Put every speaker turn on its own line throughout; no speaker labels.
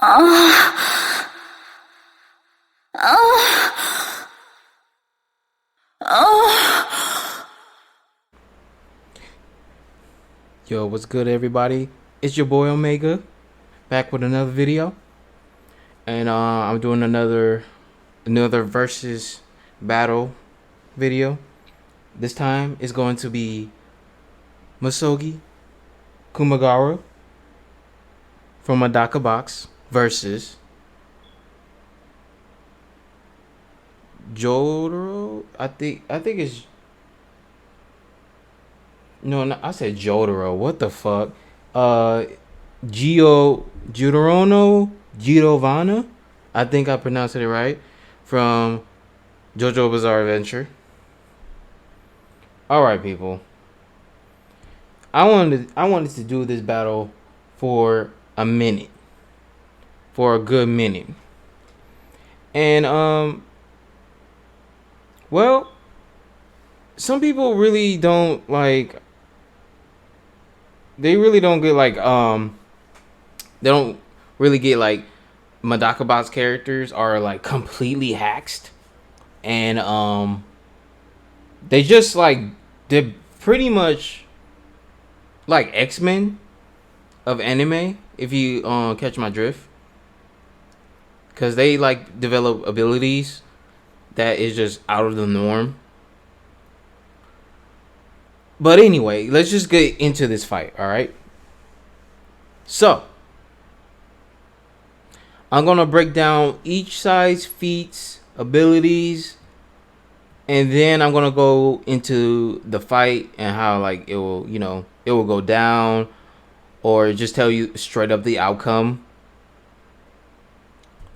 Yo, what's good, everybody? It's your boy Omega, back with another video, and I'm doing another versus battle video. This time it's going to be Misogi Kumagawa from Madaka Box versus Jotaro. I think it's no, I said Jotaro. What the fuck? Giorno Giovanna. I think I pronounced it right. From JoJo Bizarre Adventure. All right, people. I wanted to do this battle for a minute, for a good minute, and well, some people really don't like. They really don't get like they don't really get like Madaka Box characters are like completely hacked, and they just like they're pretty much like X-Men of anime, if you catch my drift, because they like develop abilities that is just out of the norm. But anyway, let's just get into this fight, all right? So, I'm going to break down each side's feats, abilities, and then I'm going to go into the fight and how like it will, it will go down, or just tell you straight up the outcome.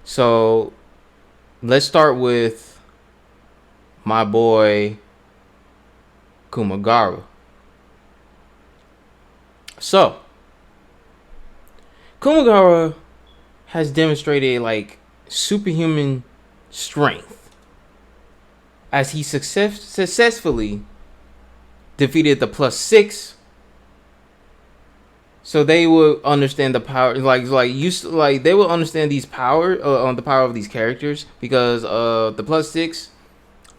So, let's start with my boy Kumagawa. So, Kumagawa has demonstrated like superhuman strength as he successfully defeated the +6. So they will understand the power, they will understand these power on the power of these characters, because the +6,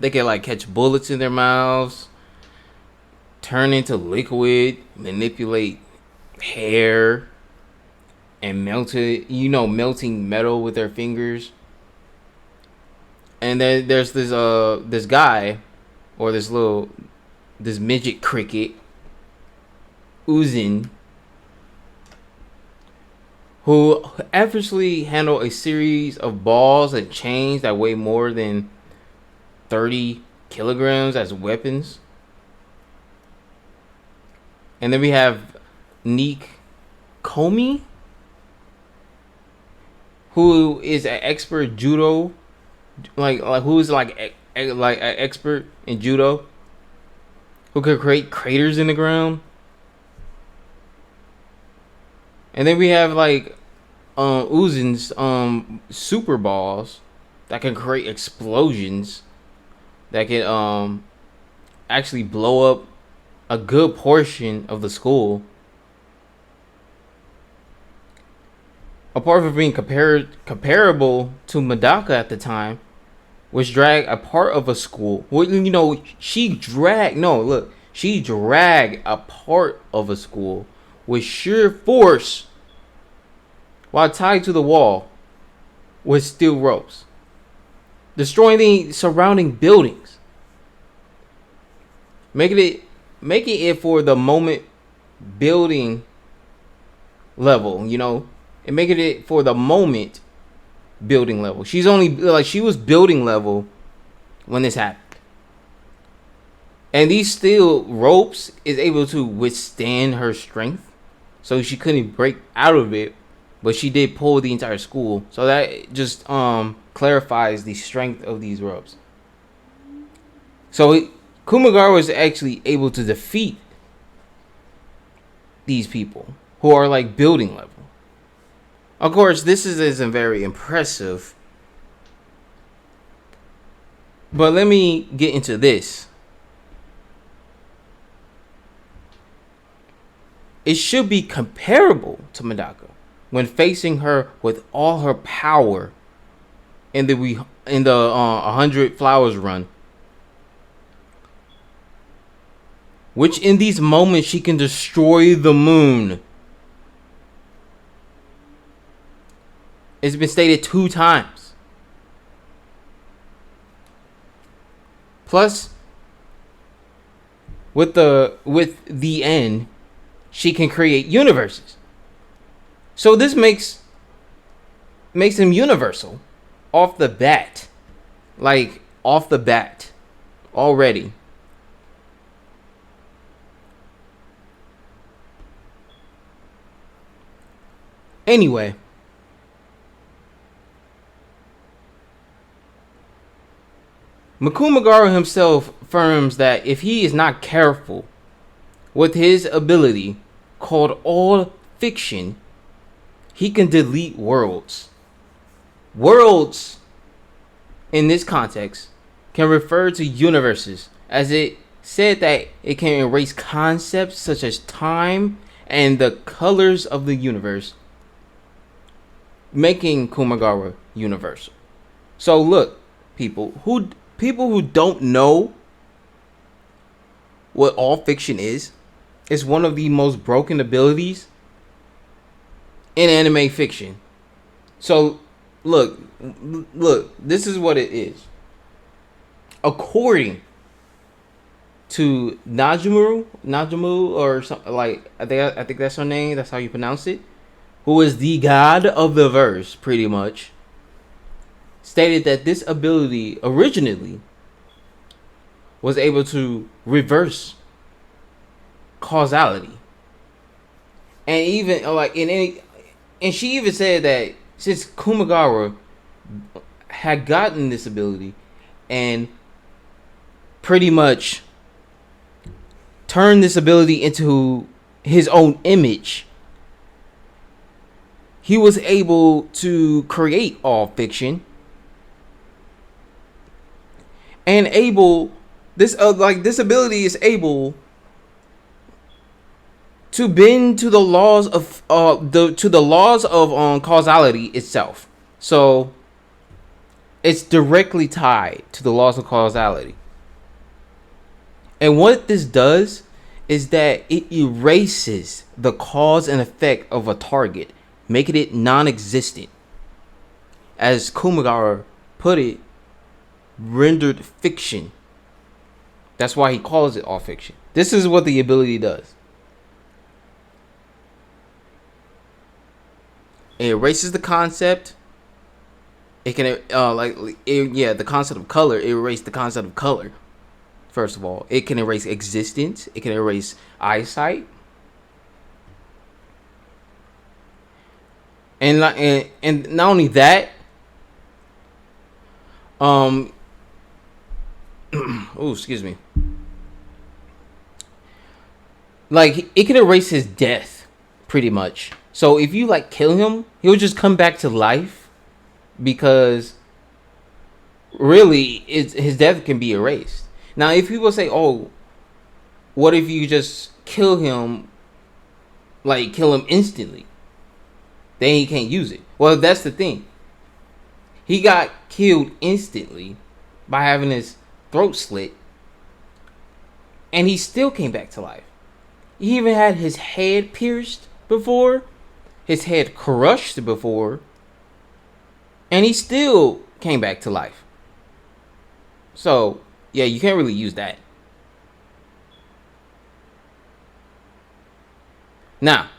they can like catch bullets in their mouths, turn into liquid, manipulate hair, and melting metal with their fingers. And then there's this guy, or this midget cricket, Uzin, who effortlessly handle a series of balls and chains that weigh more than 30 kilograms as weapons. And then we have Nick Komi, who is an expert judo, who is like an expert in judo, who could create craters in the ground. And then we have like Uzin's super balls that can create explosions that can actually blow up a good portion of the school. Apart from being comparable to Madaka at the time, which dragged a part of a school. Well, she dragged a part of a school with sheer force while tied to the wall with steel ropes, destroying the surrounding buildings, making it for the moment building level, and making it for the moment building level. She was building level when this happened. And these steel ropes is able to withstand her strength, so she couldn't break out of it, but she did pull the entire school. So that just clarifies the strength of these ropes. So Kumagawa was actually able to defeat these people who are like building level. Of course, this isn't very impressive, but let me get into this. It should be comparable to Madaka, when facing her with all her power in the 100 Flowers run, which in these moments she can destroy the moon. It's been stated 2 times. Plus, with the end, she can create universes. So this makes him universal off the bat. Like, off the bat. Already. Anyway. Kumagawa himself affirms that if he is not careful with his ability called all fiction, he can delete worlds. Worlds, in this context, can refer to universes, as it said that it can erase concepts such as time and the colors of the universe, making Kumagawa universal. So look, people who don't know what all fiction is one of the most broken abilities in anime fiction. So look, this is what it is. According to Najumu or something, like I think that's her name, that's how you pronounce it, who is the god of the verse, pretty much, stated that this ability originally was able to reverse causality. And even like and she even said that since Kumagawa had gotten this ability and pretty much turned this ability into his own image, he was able to create all fiction and this ability is able to bend to the laws of causality itself. So it's directly tied to the laws of causality. And what this does is that it erases the cause and effect of a target, making it non-existent. As Kumagawa put it, rendered fiction. That's why he calls it all fiction. This is what the ability does. It erases the concept. It can the concept of color. It erases the concept of color. First of all, it can erase existence. It can erase eyesight. And not only that, excuse me. Like, it can erase his death, pretty much. So if you like kill him, he'll just come back to life, because really, his death can be erased. Now, if people say, "Oh, what if you just kill him, like kill him instantly? Then he can't use it." Well, that's the thing. He got killed instantly by having his throat slit, and he still came back to life. He even had his head pierced before, his head crushed before, and he still came back to life. So, yeah, you can't really use that. Now,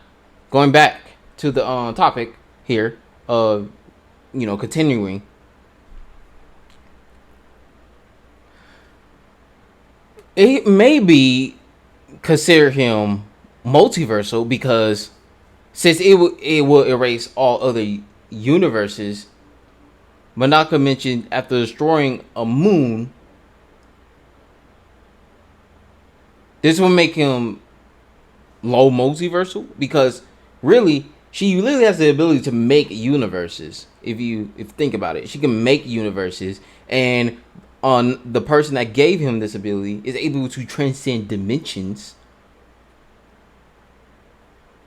going back to the topic here of, continuing. It may be consider him multiversal, because since it will erase all other universes, Manaka mentioned after destroying a moon, this will make him low multiversal, because really she literally has the ability to make universes. If you think about it, she can make universes, and on the person that gave him this ability is able to transcend dimensions.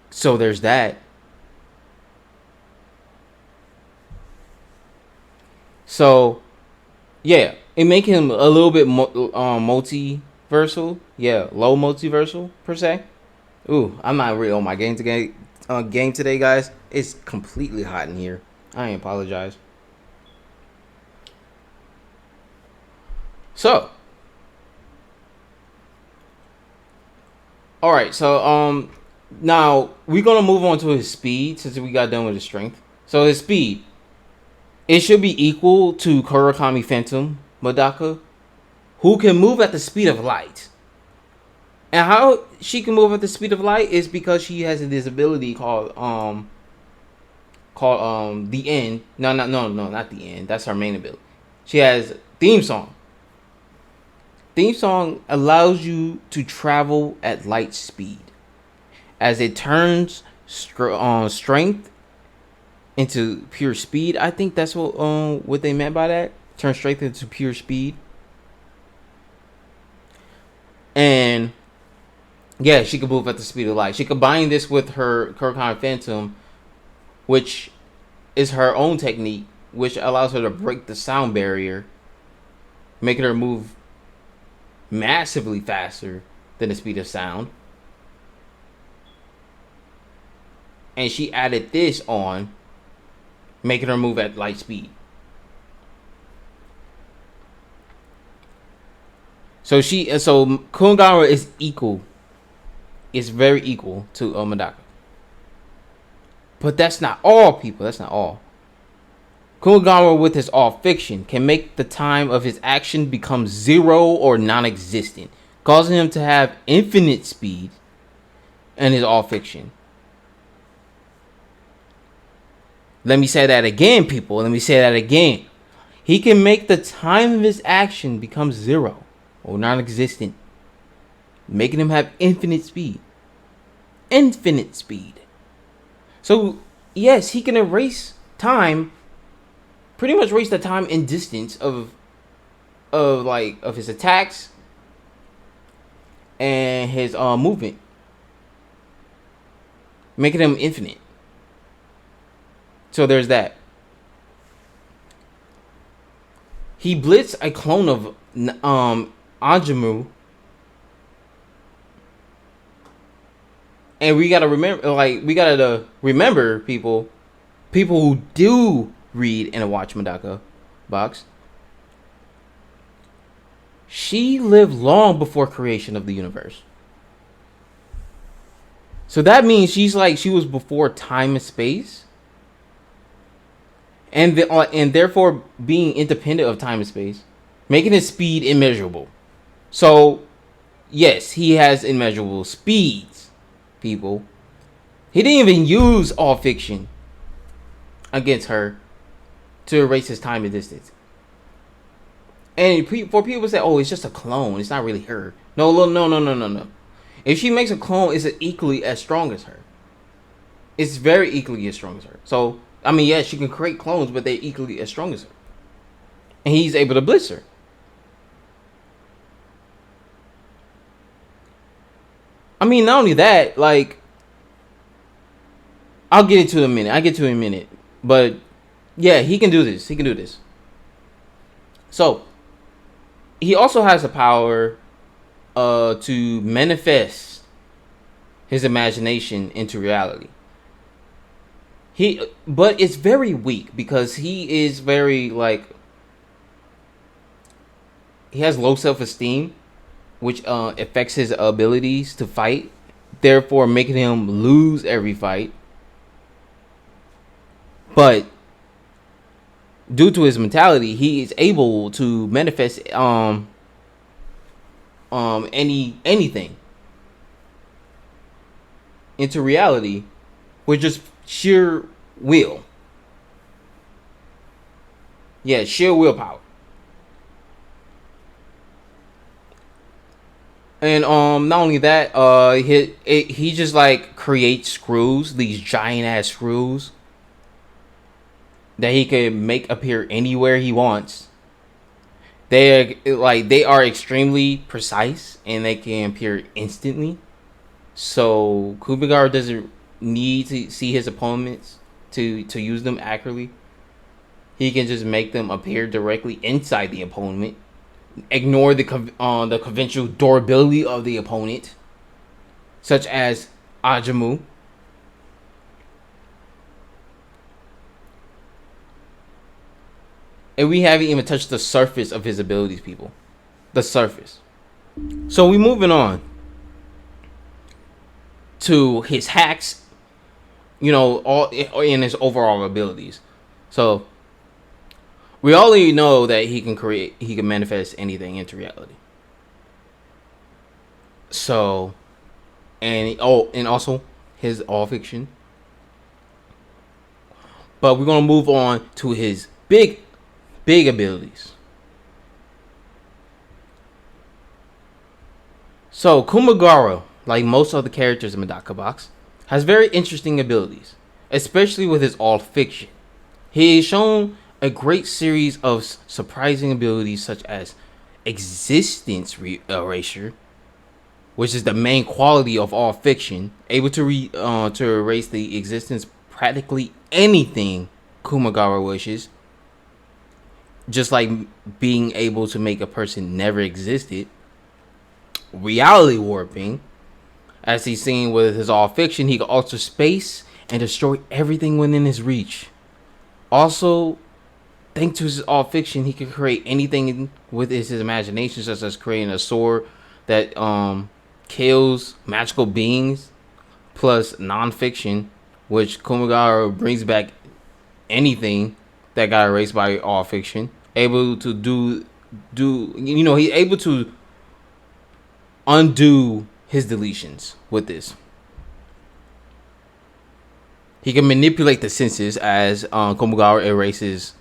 So there's that. So yeah, it make him a little bit multiversal. Yeah, low multiversal per se. Ooh, I'm not really on my game today, guys. It's completely hot in here. I apologize. So, all right. So, now we're gonna move on to his speed since we got done with his strength. So his speed, it should be equal to Kurakami Phantom Madaka, who can move at the speed of light. And how she can move at the speed of light is because she has this ability called the end. No, not the end. That's her main ability. She has theme song. Theme song allows you to travel at light speed as it turns strength into pure speed. I think that's what they meant by that. Turn strength into pure speed. And yeah, she can move at the speed of light. She combined this with her Kurakami Phantom, which is her own technique, which allows her to break the sound barrier, making her move massively faster than the speed of sound. And she added this on, making her move at light speed. So Kumagawa is equal. It's very equal to Madaka. But that's not all, people. That's not all. Kumagawa, with his all fiction, can make the time of his action become zero or non-existent, causing him to have infinite speed in his all fiction. Let me say that again, people. Let me say that again. He can make the time of his action become zero or non-existent, making him have infinite speed. Infinite speed. So, yes, he can erase time, pretty much erase the time and distance of his attacks and his movement, making him infinite. So there's that. He blitzed a clone of Anjamu. And we gotta remember, people who do read and watch Madaka box. She lived long before creation of the universe. So that means she was before time and space. And therefore being independent of time and space, making his speed immeasurable. So, yes, he has immeasurable speeds, people. He didn't even use all fiction against her to erase his time and distance. And for people to say, "Oh, it's just a clone. It's not really her." No. If she makes a clone, it's equally as strong as her. It's very equally as strong as her. So, I mean, yeah, she can create clones, but they're equally as strong as her. And he's able to blitz her. I mean, not only that, like, I'll get into it in a minute. But, yeah, he can do this. So, he also has the power to manifest his imagination into reality. But it's very weak because he is very, he has low self-esteem, which affects his abilities to fight, therefore making him lose every fight. But due to his mentality, he is able to manifest anything into reality with just sheer will. Yeah, sheer willpower. And not only that, he just creates screws, these giant ass screws that he can make appear anywhere he wants. They are extremely precise and they can appear instantly. So Kumagawa doesn't need to see his opponents to use them accurately. He can just make them appear directly inside the opponent, ignore the conventional durability of the opponent, such as Ajamu. And we haven't even touched the surface of his abilities, people. The surface. So we moving on to his hacks, all in his overall abilities. So we already know that he can manifest anything into reality. So, and also his all fiction. But we're gonna move on to his big abilities. So Kumagawa, like most of the characters in Medaka Box, has very interesting abilities, especially with his all fiction. He has shown a great series of surprising abilities such as existence erasure, which is the main quality of all fiction, able to to erase the existence practically anything Kumagawa wishes, just like being able to make a person never existed. Reality warping, as he's seen with his all fiction, he can alter space and destroy everything within his reach. Also, thanks to his all fiction, he can create anything with his imagination, such as creating a sword that kills magical beings, plus non-fiction, which Kumagawa brings back anything that got erased by all fiction. Able to do he's able to undo his deletions with this. He can manipulate the senses as Kumagawa erases,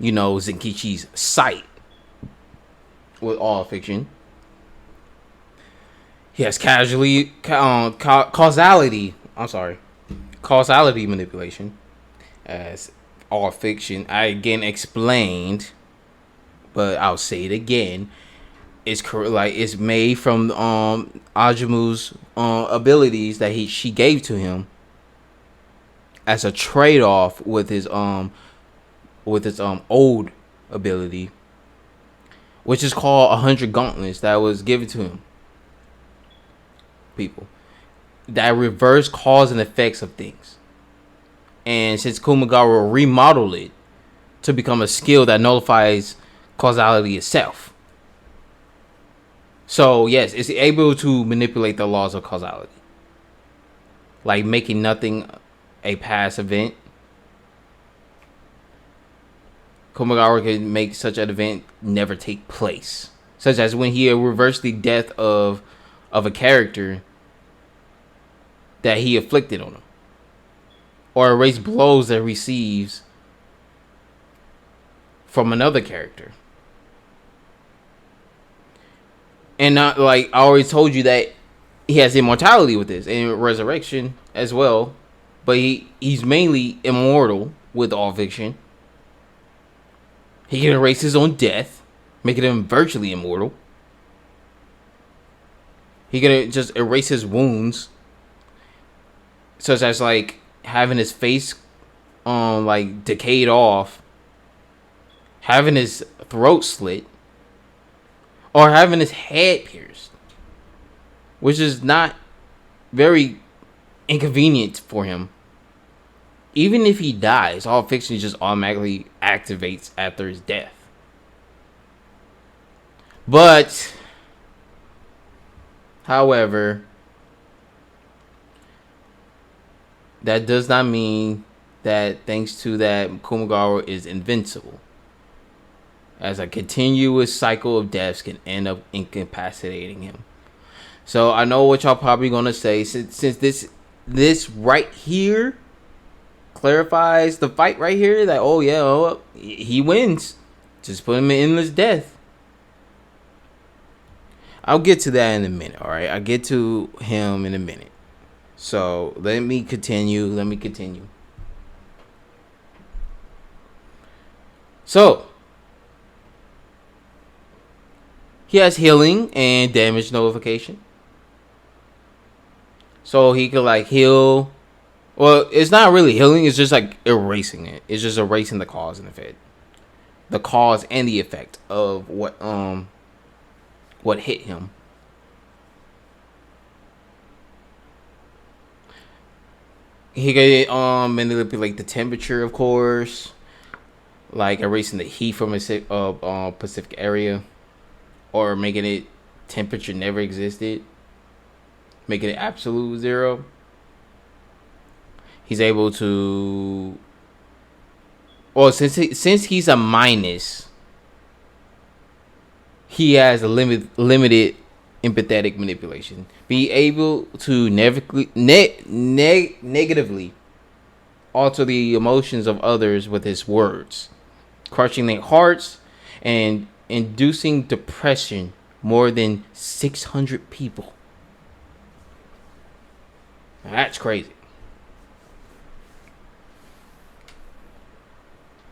Zenkichi's sight with all fiction. He has causality manipulation as all fiction. I again explained, but I'll say it again. It's made from Ajamu's abilities that she gave to him as a trade off with his old ability, which is called 100 Gauntlets, that was given to him. People that reverse cause and effects of things, and since Kumagawa remodeled it to become a skill that nullifies causality itself. So yes, it's able to manipulate the laws of causality, like making nothing a past event. Kumagawa can make such an event never take place, such as when he reversed the death of a character that he afflicted on him, or erase blows that receives from another character. And not like I already told you that he has immortality with this and resurrection as well, but he's mainly immortal with all fiction. He can erase his own death, making him virtually immortal. He can just erase his wounds, such as like having his face like decayed off, having his throat slit, or having his head pierced, which is not very inconvenient for him. Even if he dies, all fiction just automatically activates after his death. But, however, that does not mean that thanks to that Kumagawa is invincible, as a continuous cycle of deaths can end up incapacitating him. So I know what y'all probably gonna say, since this right here clarifies the fight right here, that he wins, just put him in endless death. I'll get to that in a minute. All right, I'll get to him in a minute. So let me continue. So he has healing and damage nullification. So he could like heal Well, it's not really healing. It's just like erasing it. It's just erasing the cause and effect, the cause and the effect of what hit him. He could manipulate the temperature, of course, like erasing the heat from a Pacific area, or making it temperature never existed, making it absolute zero. He's able to. Well, since he's a minus, he has a limited empathetic manipulation. Be able to negatively alter the emotions of others with his words, crushing their hearts and inducing depression more than 600 people. Now, that's crazy.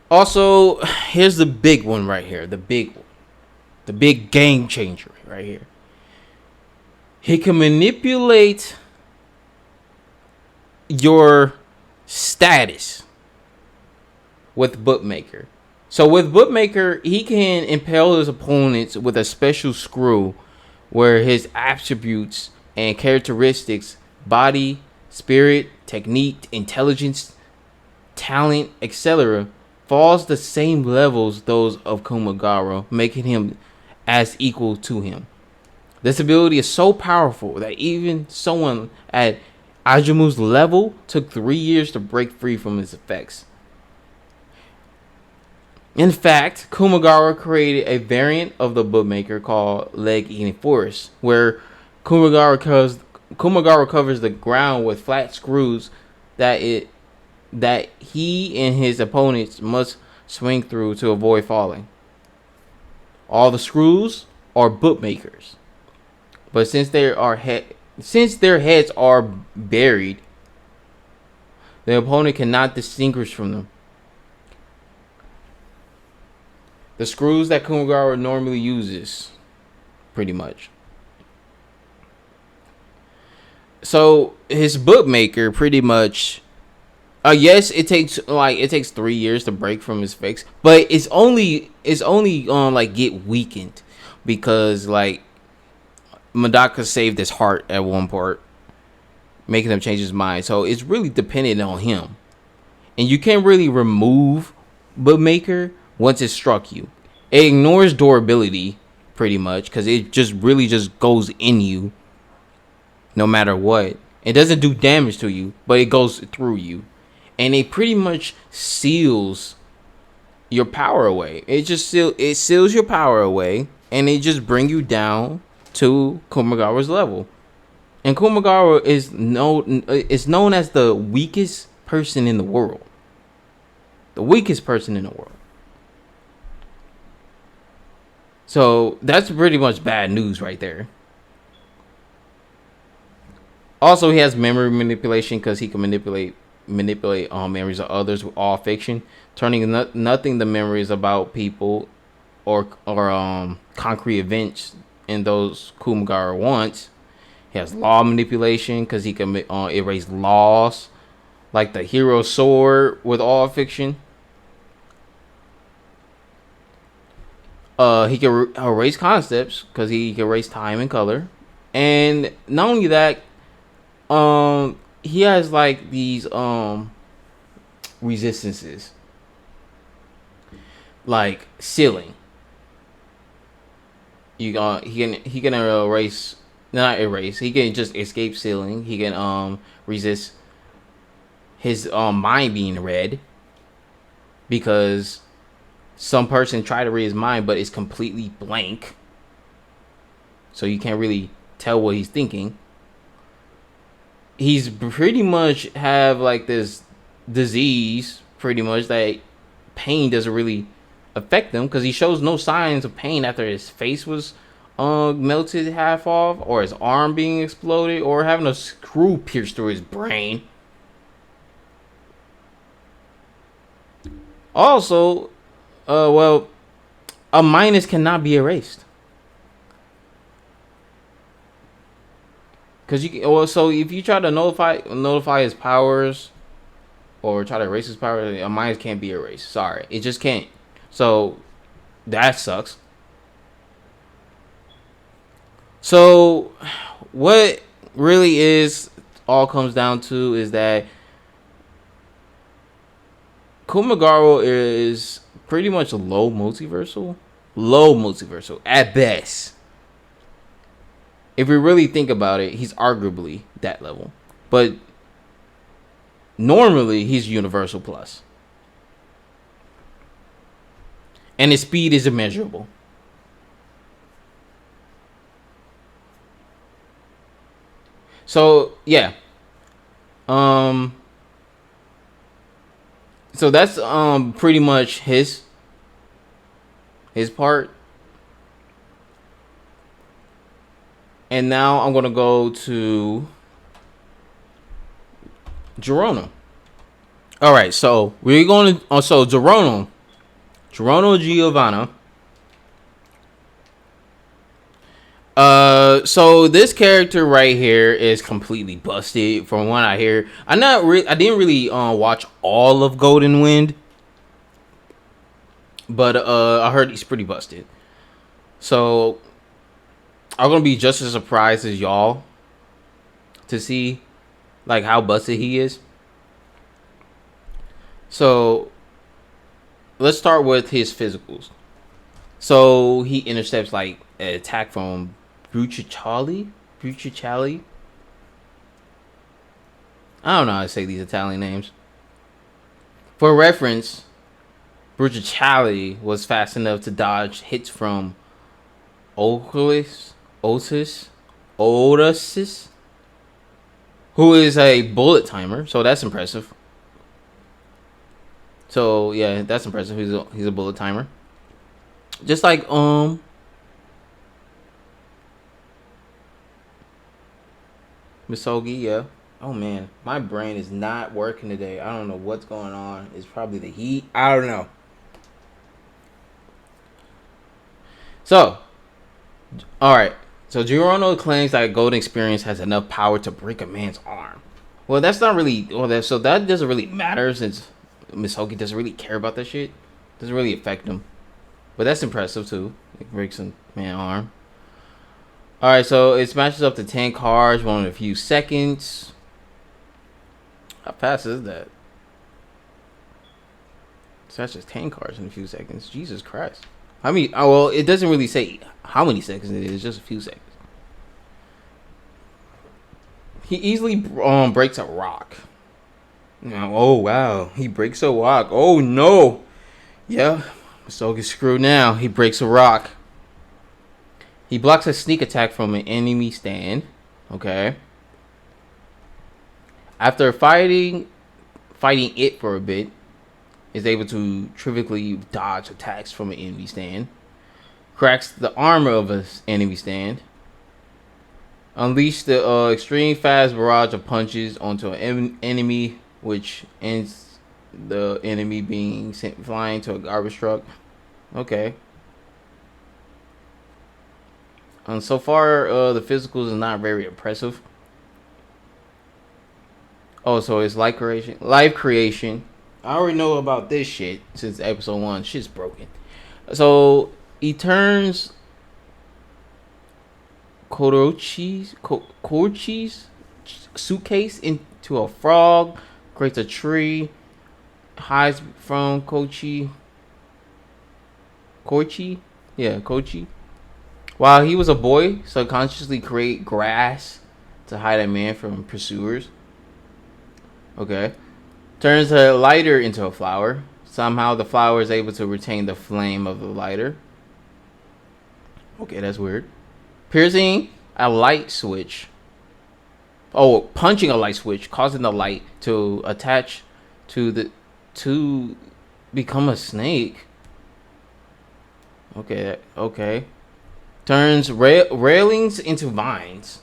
Also, here's the big one right here. The big one. The big game changer right here. He can manipulate your status with Bookmaker. So with Bookmaker, he can impale his opponents with a special screw where his attributes and characteristics, body, spirit, technique, intelligence, talent, etc., falls the same levels those of Kumagawa, making him as equal to him. This ability is so powerful that even someone at Ajamu's level took 3 years to break free from its effects. In fact, Kumagawa created a variant of the Bookmaker called Leg Eating Forest, where Kumagawa covers the ground with flat screws that he and his opponents must swing through to avoid falling. All the screws are Bookmakers, but since their heads are buried, the opponent cannot distinguish from them. The screws that Kumagawa normally uses, pretty much. So his Bookmaker pretty much. Yes, it takes 3 years to break from his fix, but it's only like get weakened because like Madaka saved his heart at one part, making him change his mind. So it's really dependent on him, and you can't really remove Bookmaker once it struck you. It ignores durability pretty much because it just really just goes in you, no matter what. It doesn't do damage to you, but it goes through you. And it pretty much seals your power away. It seals your power away, and it just bring you down to Kumagawa's level. And Kumagawa is known as the weakest person in the world. The weakest person in the world. So that's pretty much bad news right there. Also, he has memory manipulation because he can manipulate memories of others with all fiction, turning nothing the memories about people or concrete events in those Kumagawa wants. He has law manipulation because he can erase laws, like the hero sword with all fiction. He can erase concepts because he can erase time and color, and not only that, he has like these resistances, like sealing. He can erase, not erase. He can just escape sealing. He can resist his mind being read because some person tried to read his mind, but it's completely blank, so you can't really tell what he's thinking. He's pretty much have like this disease, pretty much, that pain doesn't really affect him because he shows no signs of pain after his face was melted half off, or his arm being exploded, or having a screw pierced through his brain. Also, a minus cannot be erased. Cause so if you try to nullify his powers, or try to erase his power, a mind can't be erased. Sorry, it just can't. So that sucks. So what really is all comes down to is that Kumagawa is pretty much low multiversal at best. If we really think about it, he's arguably that level, but normally he's universal plus, and his speed is immeasurable. So yeah, so that's pretty much his part. And now I'm gonna go to Giorno. All right, so we're going to so Giorno Giovanna. So this character right here is completely busted from what I hear. I didn't really watch all of Golden Wind, but I heard he's pretty busted. So I'm gonna be just as surprised as y'all to see like how busted he is. So let's start with his physicals. So he intercepts like an attack from Brucicelli. I don't know how to say these Italian names. For reference, Brucicelli was fast enough to dodge hits from Otis, who is a bullet timer. So that's impressive. So yeah, that's impressive. He's a bullet timer. Just like Misogi, yeah. Oh man, my brain is not working today. I don't know what's going on. It's probably the heat. I don't know. So, all right. So Giorno claims that golden experience has enough power to break a man's arm. Well, that's not really. So that doesn't really matter since Misogi doesn't really care about that shit. Doesn't really affect him. But that's impressive too. It breaks a man's arm. All right, so it smashes up to 10 cars in a few seconds. How fast is that? Smashes 10 cars in a few seconds. Jesus Christ. I mean, well, it doesn't really say how many seconds it is. Just a few seconds. He easily breaks a rock. Oh, wow. He breaks a rock. Oh, no. Yeah. So get screwed now. He breaks a rock. He blocks a sneak attack from an enemy stand. Okay. After fighting it for a bit, is able to trivially dodge attacks from an enemy stand. Cracks the armor of an enemy stand. Unleash the extreme fast barrage of punches onto an enemy, which ends the enemy being sent flying to a garbage truck. Okay. So far, the physicals is not very impressive. Oh, so it's life creation. I already know about this shit since episode 1. Shit's broken. So he turns Korchi's suitcase into a frog, creates a tree, hides from Kochi. Yeah, Kochi. While he was a boy, subconsciously create grass to hide a man from pursuers. Okay. Turns a lighter into a flower. Somehow the flower is able to retain the flame of the lighter. Okay, that's weird. Piercing a light switch. Oh, punching a light switch, causing the light to attach to become a snake. Okay. Turns railings into vines,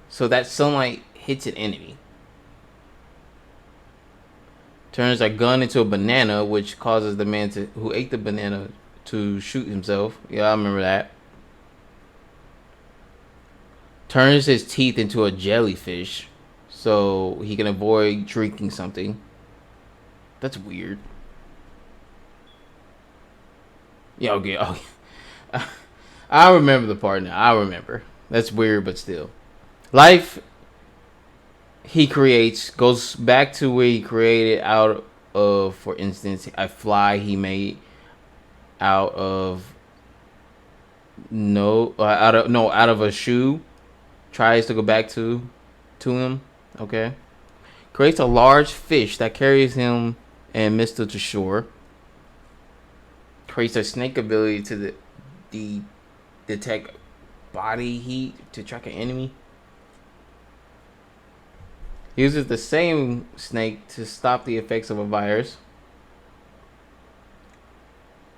so that sunlight hits an enemy. Turns a gun into a banana, which causes the man who ate the banana to shoot himself. Yeah, I remember that. Turns his teeth into a jellyfish, so he can avoid drinking something. That's weird. Yeah, okay. Oh, I remember the part now. I remember. That's weird, but still. Life he creates goes back to where he created out of, for instance, a fly he made out of out of a shoe. Tries to go back to him. Okay. Creates a large fish that carries him and Mister to shore. Creates a snake ability to the detect body heat to track an enemy. Uses the same snake to stop the effects of a virus.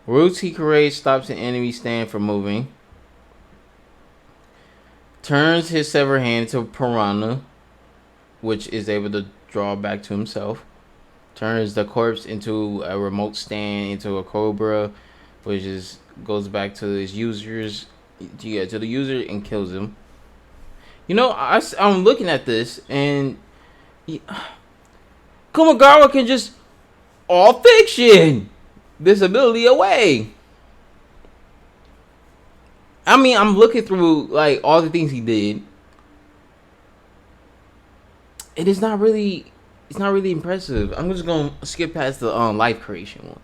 Roots he creates stops an enemy stand from moving. Turns his severed hand into a piranha, which is able to draw back to himself. Turns the corpse into a remote stand into a cobra, which is goes back to his users, to the user and kills him. You know, I'm looking at this and Kumagawa can just all fiction this ability away. I mean, I'm looking through like all the things he did. It is not really. It's not really impressive. I'm just gonna skip past the life creation one.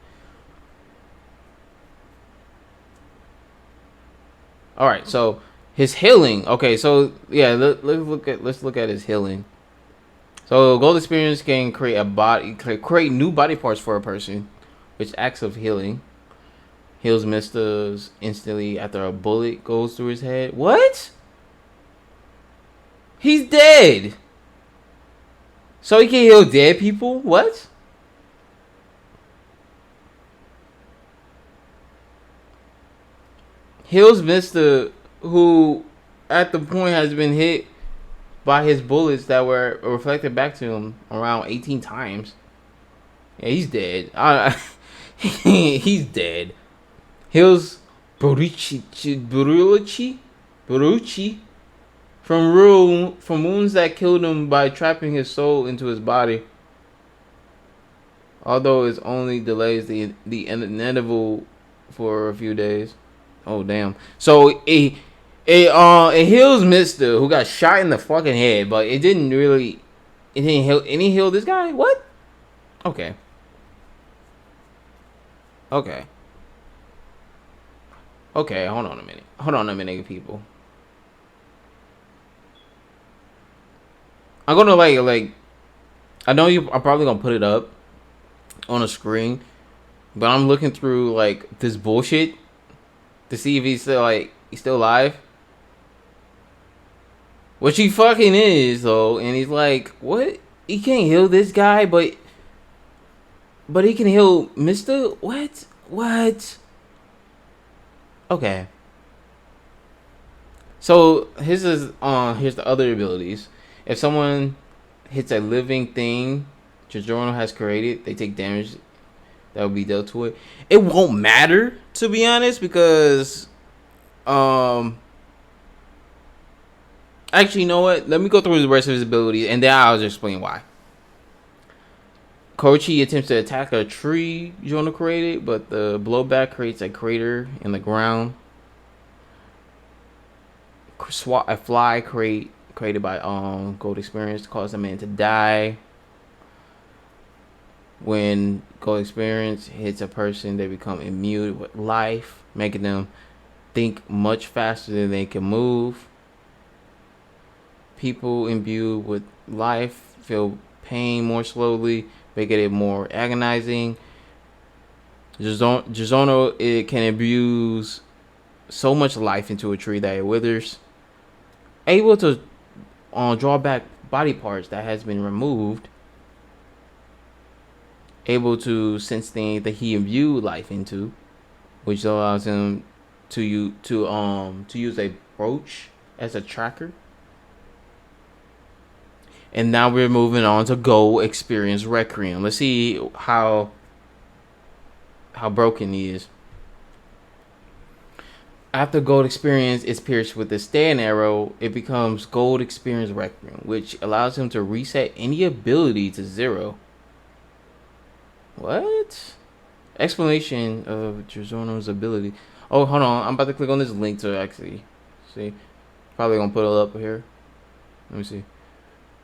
All right, so his healing. Okay, so yeah, let's look at his healing. So gold experience can create new body parts for a person, which acts of healing. Heals Misters instantly after a bullet goes through his head. What? He's dead. So he can heal dead people? What? Heals Mister who at the point has been hit by his bullets that were reflected back to him around 18 times. Yeah, he's dead. He's dead. Heals Borucci from wounds that killed him by trapping his soul into his body. Although it only delays the inevitable for a few days. Oh damn! So it heals Mister who got shot in the fucking head, but it didn't really. It didn't heal. Any heal this guy? What? Okay. Okay. Okay. Hold on a minute. Hold on a minute, people. I'm gonna like. I know you are probably gonna put it up on a screen, but I'm looking through like this bullshit to see if he's still alive. Which he fucking is though, and he's like, what? He can't heal this guy, but he can heal Mister. What? What? Okay. So here's the other abilities. If someone hits a living thing Giorno has created, they take damage that will be dealt to it. It won't matter, to be honest, because actually, you know what? Let me go through the rest of his abilities, and then I'll just explain why. Koichi attempts to attack a tree Giorno created, but the blowback creates a crater in the ground. A fly created by gold experience caused a man to die. When gold experience hits a person, they become imbued with life, making them think much faster than they can move. People imbued with life feel pain more slowly, making it more agonizing. Giorno it can abuse so much life into a tree that it withers. Able to draw back body parts that has been removed. Able to sense things that he imbued life into, which allows him to use a brooch as a tracker. And now we're moving on to Go Experience Requiem. Let's see how broken he is. After gold experience is pierced with the stand arrow, it becomes gold experience Requiem, which allows him to reset any ability to 0. What? Explanation of Giorno's ability. Oh, hold on. I'm about to click on this link to actually see. Probably gonna put it up here. Let me see.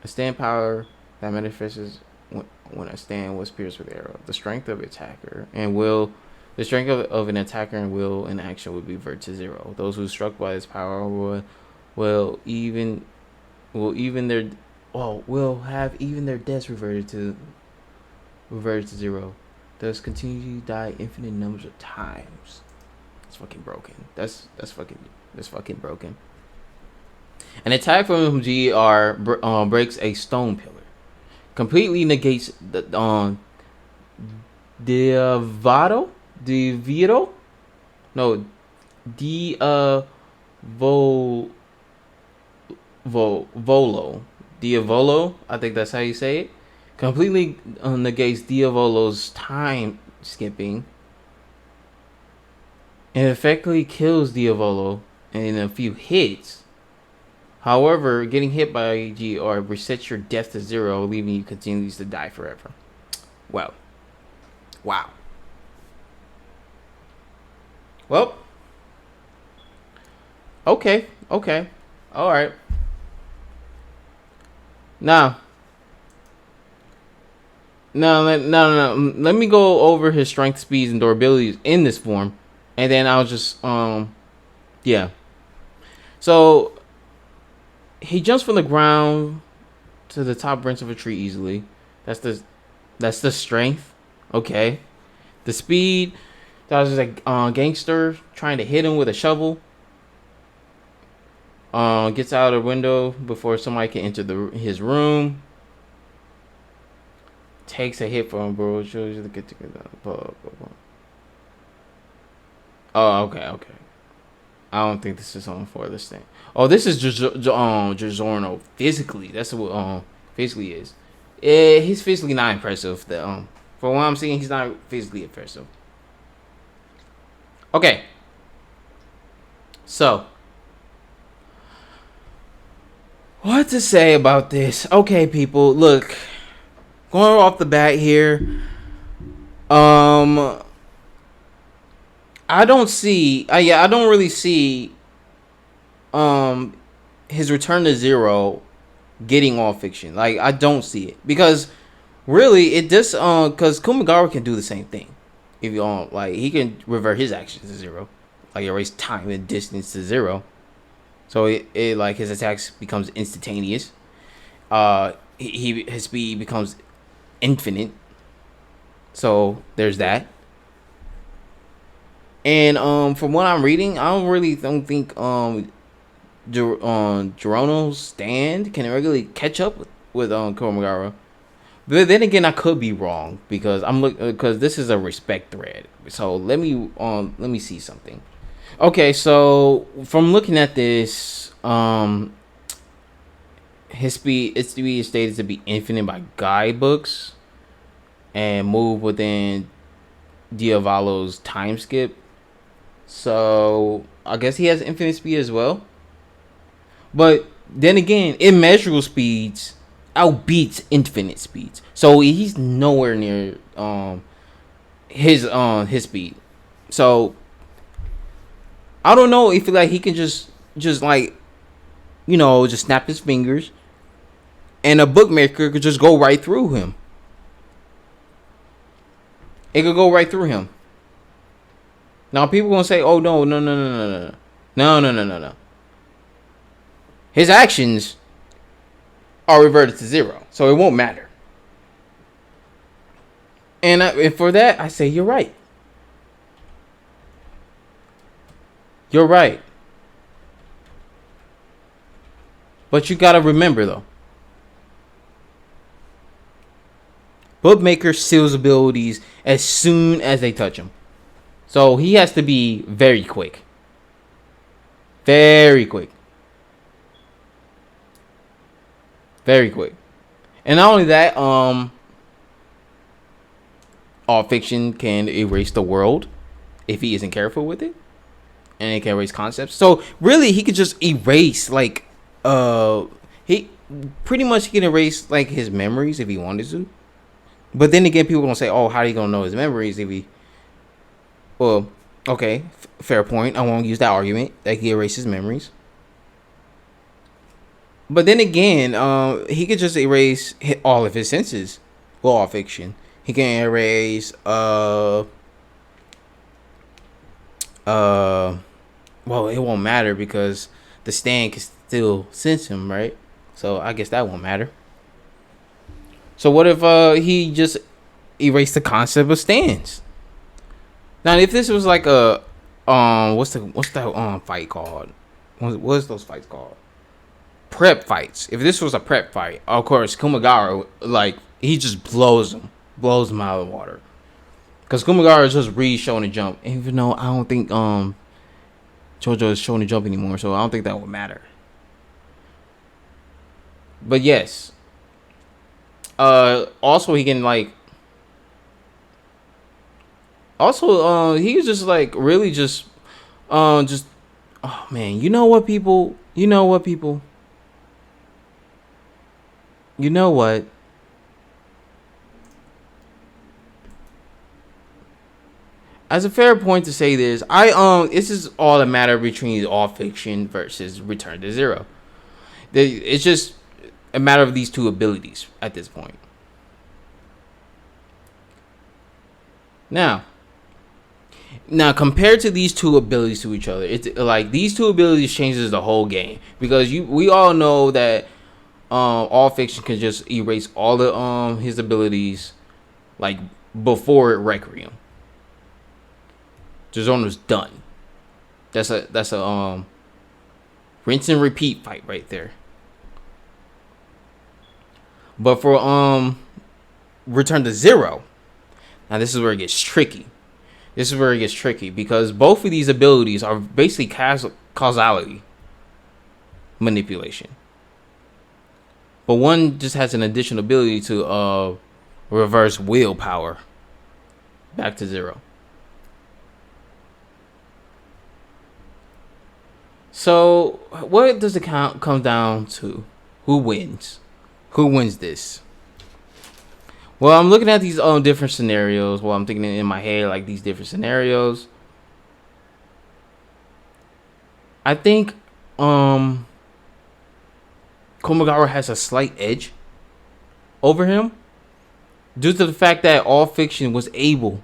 A stand power that manifests when a stand was pierced with arrow. The strength of attacker and will. The strength of an attacker and will in action would be revert to 0. Those who struck by this power will have even their deaths reverted to 0. Thus continue to die infinite numbers of times. That's fucking broken. That's fucking broken. An attack from GR breaks a stone pillar. Completely negates the Diavolo? No, Diavolo, I think that's how you say it. Completely negates Diavolo's time skipping and effectively kills Diavolo in a few hits. However, getting hit by GR resets your death to 0, leaving you continues to die forever. Well. Wow. Well. Okay. Alright. Now. No. Let me go over his strength, speeds, and durabilities in this form. And then I'll just, yeah. So, he jumps from the ground to the top branch of a tree easily. That's the strength. Okay. The speed. That was just like Gangstar trying to hit him with a shovel. Gets out of the window before somebody can enter his room. Takes a hit from him, bro. Shows you the get together. Oh, okay. I don't think this is on for this thing. Oh, this is Giorno physically. That's what physically is. He's physically not impressive. For what I'm seeing, he's not physically impressive. Okay. So, what to say about this? Okay, people, look. Going off the bat here, I don't really see his return to 0 getting all fiction. Like, I don't see it because really it just because Kumagawa can do the same thing. If you like, he can revert his actions to 0, like erase time and distance to 0. So it like his attacks becomes instantaneous. His speed becomes infinite. So there's that. And from what I'm reading, I don't think Giorno's stand can really catch up with Kumagawa. But then again, I could be wrong because because this is a respect thread. So let me see something. Okay, so from looking at this, his speed is stated to be infinite by guidebooks and move within Diavolo's time skip. So I guess he has infinite speed as well. But then again, immeasurable speeds outbeats infinite speeds. So he's nowhere near his speed. So I don't know if like he can just like just snap his fingers and a bookmaker could just go right through him. It could go right through him. Now people gonna say, "Oh no. His actions are reverted to 0, so it won't matter." And for that, I say you're right. You're right. But you gotta remember though, bookmaker steals abilities as soon as they touch him. So he has to be very quick. Very quick. Very quick. And not only that, all fiction can erase the world if he isn't careful with it. and it can erase concepts. So really, he could just erase like he pretty much he can erase like his memories if he wanted to. But then again, people gonna say, "Oh, how are you gonna know his memories if he?" Well, okay, fair point. I won't use that argument that he erases memories. But then again, he could just erase all of his senses. Well, all fiction. He can erase well, it won't matter because the stand can still sense him, right? So I guess that won't matter. So what if he just erased the concept of stands? Now, if this was like a what's that fight called? What's those fights called? Prep fights. If this was a prep fight, of course, Kumagawa, like, he just blows him out of the water. Because Kumagawa is just showing the jump. Even though I don't think JoJo is showing the jump anymore, so I don't think that would matter. But yes. Also he can like. Also, he was just like really just. Oh man, you know what, people? You know what? As a fair point to say this, this is all a matter between all fiction versus Return to Zero. It's just a matter of these two abilities at this point. Now compared to these two abilities to each other, it's like these two abilities changes the whole game because we all know that all fiction can just erase all the his abilities like before Requiem. Giorno's done. That's a rinse and repeat fight right there. But for Return to Zero, now this is where it gets tricky. Because both of these abilities are basically causality manipulation. But one just has an additional ability to reverse willpower back to zero. So, what does it come down to? Who wins? Who wins this? Well, I'm looking at these different scenarios. Well, I'm thinking in my head like these different scenarios. I think Komagawa has a slight edge over him due to the fact that all fiction was able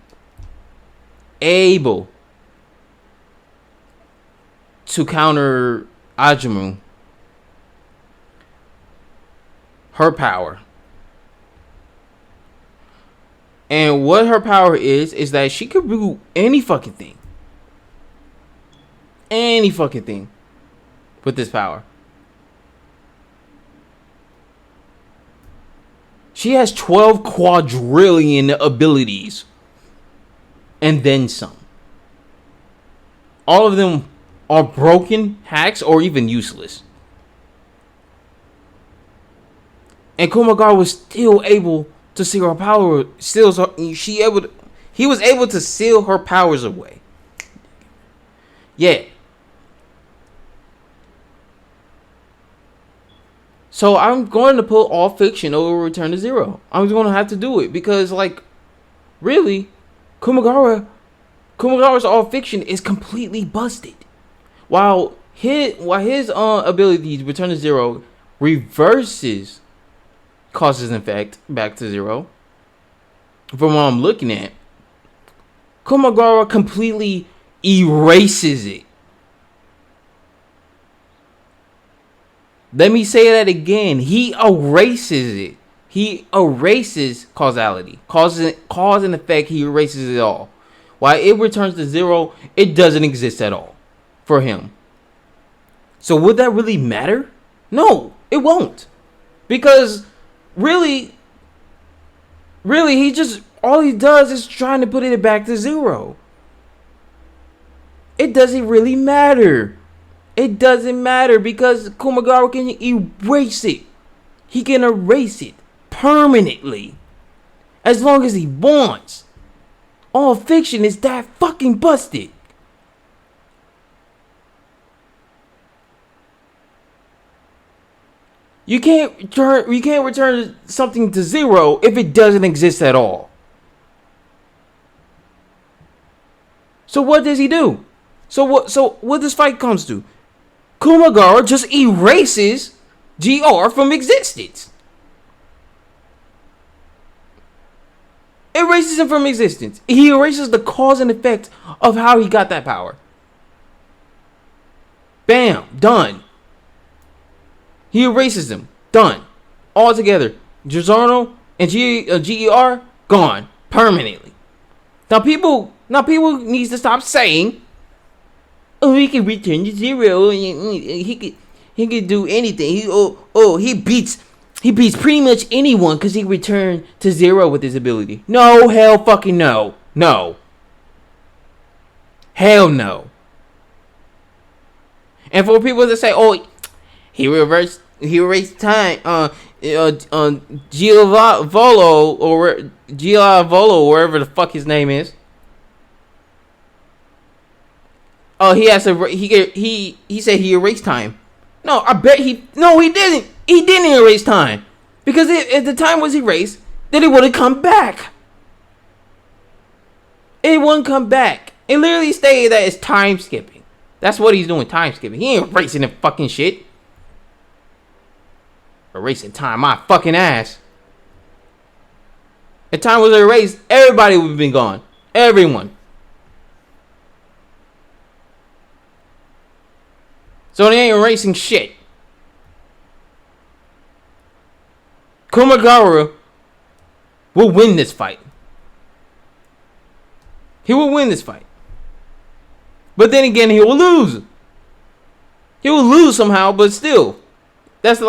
to counter Ajumu, her power. And what her power is that she could do any fucking thing. Any fucking thing with this power. She has 12 quadrillion abilities. And then some. All of them are broken, hacks, or even useless. And Kumagawa was still able to seal her power. He was able to seal her powers away. Yeah. So I'm going to put all fiction over Return to Zero. I'm going to have to do it because, like, really, Kumagawa's all fiction is completely busted. While his abilities Return to Zero reverses causes and effect back to zero. From what I'm looking at, Kumagawa completely erases it. Let me say that again. He erases it. He erases causality. Cause and effect, he erases it all. While it returns to zero, it doesn't exist at all for him. So would that really matter? No, it won't. Because really, all he does is trying to put it back to zero. It doesn't really matter. It doesn't matter because Kumagawa can erase it. He can erase it permanently. As long as he wants. All fiction is that fucking busted. You can't return something to zero if it doesn't exist at all. So what does he do? So what this fight comes to? Kumagawa just erases GR from existence. Erases him from existence. He erases the cause and effect of how he got that power. Bam, done. He erases them. Done. All together. Giorno and GER gone permanently. Now people needs to stop saying, "Oh, he can return to zero. He can do anything. He beats pretty much anyone because he returned to zero with his ability." No, hell fucking no. No. Hell no. And for people that say, "Oh, he erased time," Giovanna, wherever the fuck his name is. Oh, he said he erased time. No, I bet he didn't. He didn't erase time. Because if the time was erased, then it wouldn't come back. It wouldn't come back. It literally stated that it's time skipping. That's what he's doing, time skipping. He ain't erasing the fucking shit. Erasing time, my fucking ass. If time was erased, everybody would have been gone. Everyone. So they ain't erasing shit. Kumagawa will win this fight. He will win this fight. But then again, he will lose. He will lose somehow, but still. That's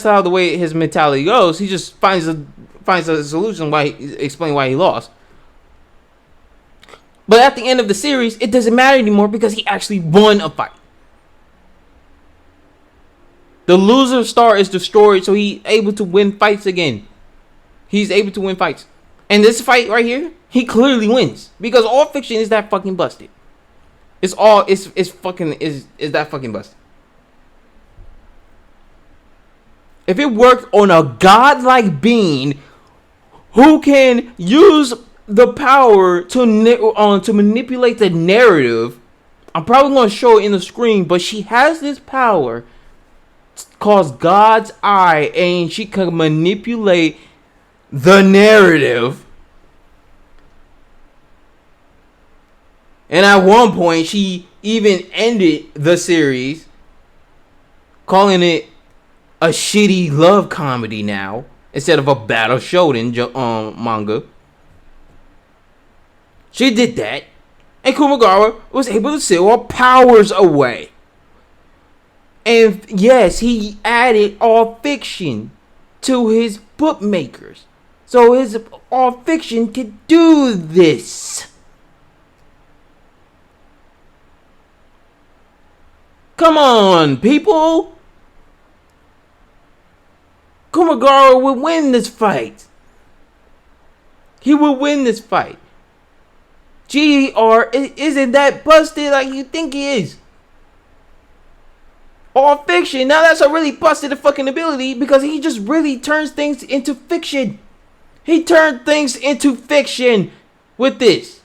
how the way his mentality goes. He just finds a solution explain why he lost. But at the end of the series, it doesn't matter anymore because he actually won a fight. The loser star is destroyed, so he's able to win fights again. He's able to win fights. And this fight right here, he clearly wins. Because all fiction is that fucking busted. It's that fucking busted. If it worked on a godlike being who can use the power to manipulate the narrative, I'm probably going to show it in the screen, but she has this power called God's Eye, and she can manipulate the narrative. And at one point, she even ended the series calling it a shitty love comedy now instead of a battle shonen manga. She did that, and Kumagawa was able to seal her powers away. And yes, he added all fiction to his bookmakers, so his all fiction could do this. Come on, people. Kumagawa will win this fight. He will win this fight. GR isn't that busted like you think he is. All fiction. Now that's a really busted fucking ability because he just really turns things into fiction. He turned things into fiction with this.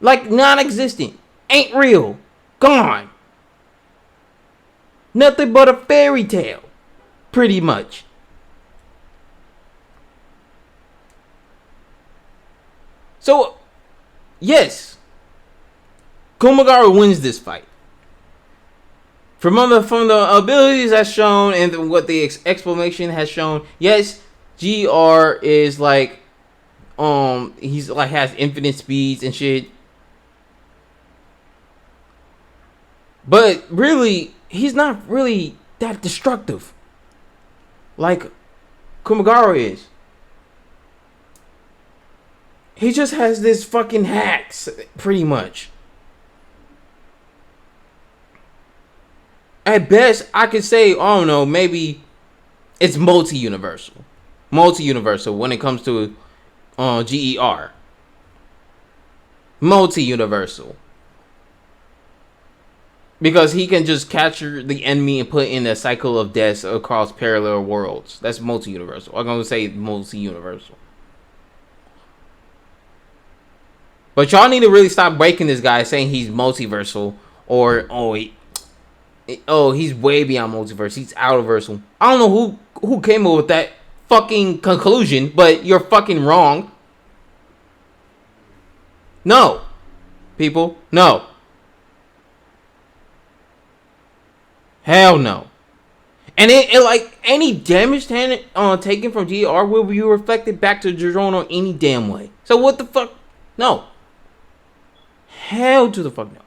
Like non-existent. Ain't real. Gone. Nothing but a fairy tale. Pretty much. So, yes, Kumagawa wins this fight. From the abilities that's shown and what the explanation has shown, yes, GR is like, he's like has infinite speeds and shit. But really, he's not really that destructive like Kumagawa is. He just has this fucking hacks, pretty much. At best, I could say, I don't know, maybe it's multi-universal. Multi-universal when it comes to GER. Multi-universal. Because he can just capture the enemy and put in a cycle of deaths across parallel worlds. That's multi-universal. I'm going to say multi-universal. But y'all need to really stop breaking this guy saying he's multiversal. Or, he's way beyond multiverse. He's outerversal. I don't know who came up with that fucking conclusion, but you're fucking wrong. No. People, no. Hell no. And it like any damage taken from GR will be reflected back to Giorno any damn way. So what the fuck? No. Hell to the fuck no.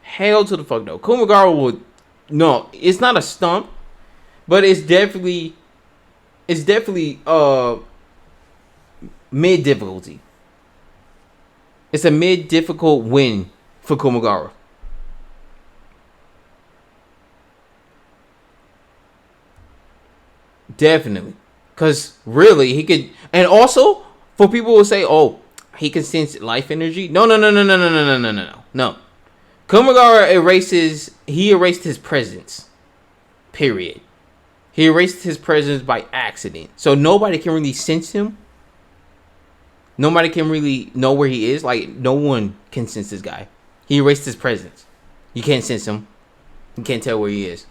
Hell to the fuck no. Kumagawa would no. It's not a stump, but it's definitely mid difficulty. It's a mid difficult win for Kumagawa. Definitely. Because really, he could... And also, for people who say, oh, he can sense life energy. No. No. Kumagawa erased his presence. Period. He erased his presence by accident. So nobody can really sense him. Nobody can really know where he is. Like, no one can sense this guy. He erased his presence. You can't sense him. You can't tell where he is.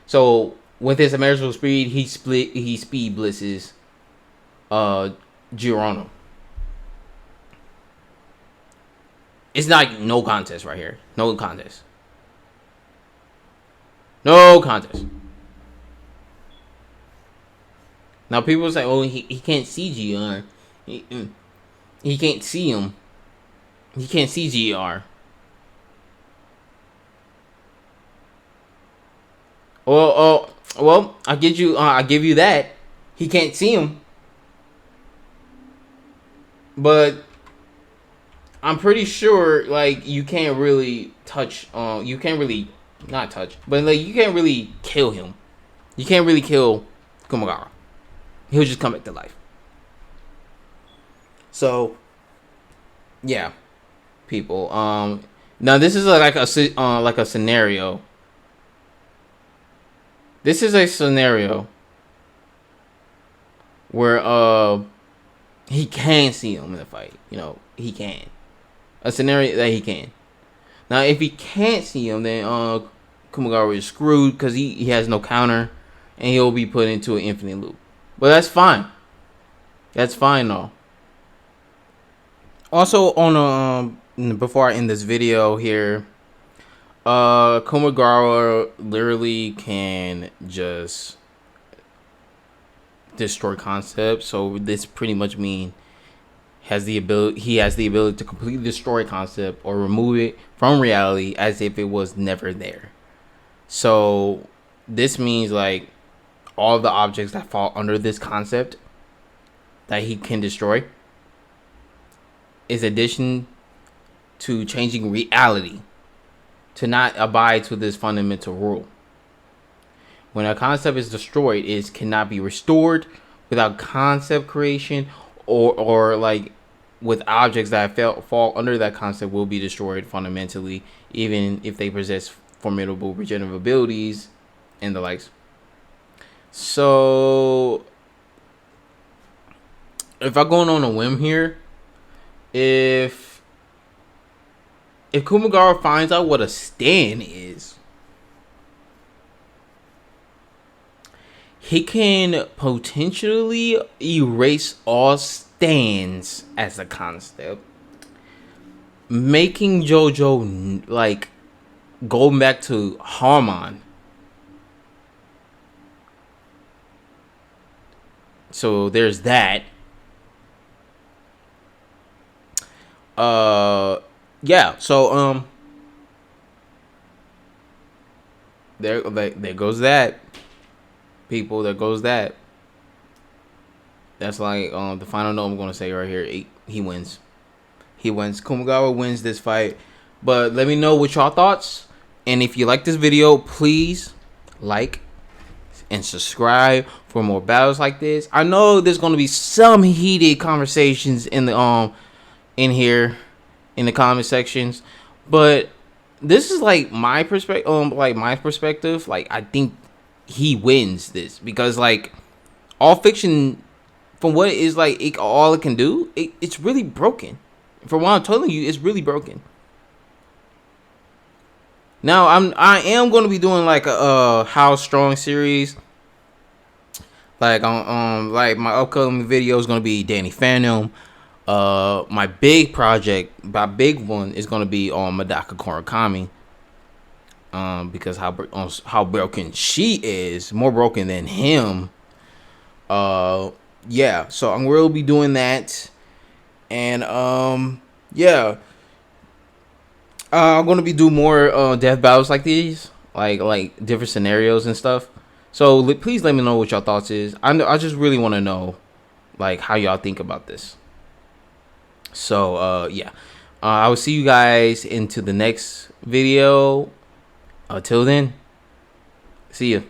So... with his immeasurable speed, he speed blitzes Giorno. It's not no contest right here. No contest. No contest. Now people say, oh, he can't see GR. He can't see him. He can't see GR. Well, I give you that. He can't see him. But I'm pretty sure like you can't really touch you can't really not touch, but like you can't really kill him. You can't really kill Kumagawa. He'll just come back to life. So yeah, people. Now this is like a scenario. This is a scenario where he can see him in the fight. You know, he can. A scenario that he can. Now, if he can't see him, then Kumagawa is screwed because he has no counter, and he'll be put into an infinite loop. But that's fine. That's fine though. Also, on before I end this video here. Kumagawa literally can just destroy concepts. So this pretty much mean he has the ability to completely destroy concept or remove it from reality as if it was never there. So this means like all the objects that fall under this concept that he can destroy is addition to changing reality to not abide to this fundamental rule. When a concept is destroyed, it cannot be restored without concept creation or like with objects that fall under that concept will be destroyed fundamentally, even if they possess formidable regenerative abilities and the likes. So if I'm going on a whim here, if Kumagawa finds out what a stand is, he can potentially erase all stands as a concept, making JoJo like go back to Harmon. So there's that. Yeah, so there goes that. People, there goes that. That's like the final note I'm gonna say right here. He wins. He wins. Kumagawa wins this fight. But let me know what y'all thoughts. And if you like this video, please like and subscribe for more battles like this. I know there's gonna be some heated conversations in the in here in the comment sections, but this is like my perspective. Like my perspective. Like I think he wins this because like all fiction, from what it is like, all it can do, it's really broken. From what I'm telling you, it's really broken. Now I am going to be doing like a How Strong series. Like on like my upcoming video is going to be Danny Phantom. My big project, my big one is going to be on Madaka Korakami. Because how broken she is, more broken than him. Yeah, so I'm going to be doing that, and yeah, I'm going to be doing more death battles like these, like different scenarios and stuff. So please let me know what y'all thoughts is. I just really want to know like how y'all think about this. So yeah, I will see you guys into the next video. Until then, see ya.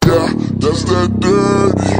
Yeah, that's that dirty.